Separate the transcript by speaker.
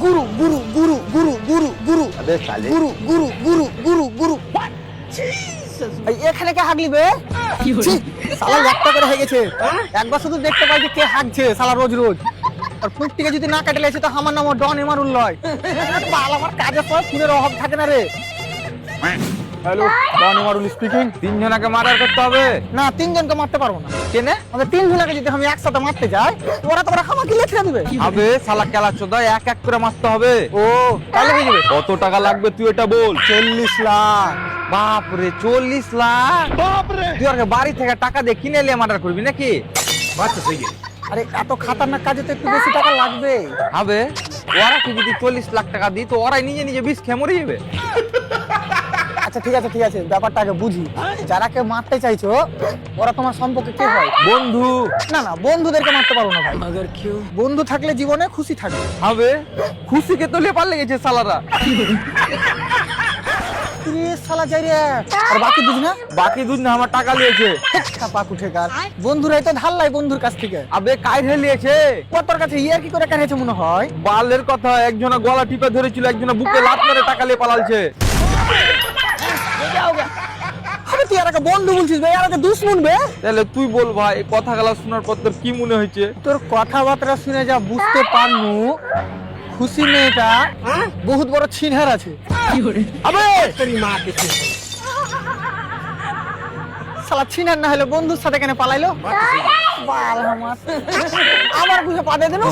Speaker 1: गुरु गुरु गुरु गुरु गुरु गुरु
Speaker 2: अबे साले
Speaker 1: गुरु गुरु गुरु गुरु गुरु এই এখানে কে হাগলি বে ছি, শালা একটা করে হয়ে গেছে একবার শুধু দেখতে পাই যে কে হাগছে শালা রোজ রোজ আর পুটটিকে যদি না কাটে লেছে তো আমার নাম ডন এমারুল লয় বাল আমার কাজে পর ফুলের অভাব থাকে না রে
Speaker 2: হ্যালো ডন এমারুল স্পিকিং তিনজনকে মার্ডার করতে হবে
Speaker 1: না তিনজনকে মারতে পারবো না
Speaker 2: কেনে
Speaker 1: আমাদের তিনজনকে যদি আমি একসাথে মারতে যাই ওরা তো আমাকে লেখা দিবে
Speaker 2: হবে শালা খেলা চোদা এক এক করে মারতে হবে
Speaker 1: ও তাহলে বুঝবে
Speaker 2: কত টাকা লাগবে তুই এটা বল
Speaker 1: 40 লাখ
Speaker 2: বাপ রে 40 লাখ বাপ রে তুই আর বাড়ি থেকে টাকা দিয়ে কিনে নিয়ে মার্ডার করবি নাকি আচ্ছা ঠিক আছে
Speaker 1: আরে এত খাতারনাক কাজে তো একটু বেশি টাকা লাগবে
Speaker 2: হবে ওরা কি যদি 40 লাখ টাকা দিই তো ওরাই নিজে নিজে বিষ খেয়ে মরে যাবে
Speaker 1: আচ্ছা ঠিক আছে ব্যাপারটা আগে বুঝি যারা কে মারতে চাইছো ওরা তোমার সম্পর্কে কে হয়
Speaker 2: বন্ধু
Speaker 1: না না বন্ধুদেরকে মারতে পারো না ভাই বন্ধু থাকলে জীবনে খুশি থাকবে
Speaker 2: হবে খুশিকে তো লেপার লেগেছে শালারা
Speaker 1: রে শালা যাই রে আর বাকি বুঝি না
Speaker 2: বাকি দুধ না আমার টাকা লিয়েছে
Speaker 1: ছাপা কুঠে গার বন্ধুরাই তো ধার লাই বন্ধুর কাছ থেকে
Speaker 2: আবে কাইরে লিয়েছে
Speaker 1: তোর কাছে ইয়ার কি করে কানেছে মনে হয়
Speaker 2: বালের কথা একজনা গলা টিপে ধরেছিল একজনা বুকে লাত মেরে টাকা লিয়ে পালালছে
Speaker 1: আরে তুই আর একটা বন্ধু বলছিস ভাই আর একটা দুশ্মন বে
Speaker 2: তাহলে তুই বল ভাই কথাগুলো শোনার পর তোর কি মনে হয়েছে
Speaker 1: তোর কথাবার্তা শুনে যা বুঝতে পারনু খুশি মেয়েটা বহুত বড় ছিনহার আছে
Speaker 2: আবে
Speaker 1: শালা ছিনহার না হলে বন্ধুর সাথে কেন পালাইলো বাল আমার বুঝে পা দিয়ে দিল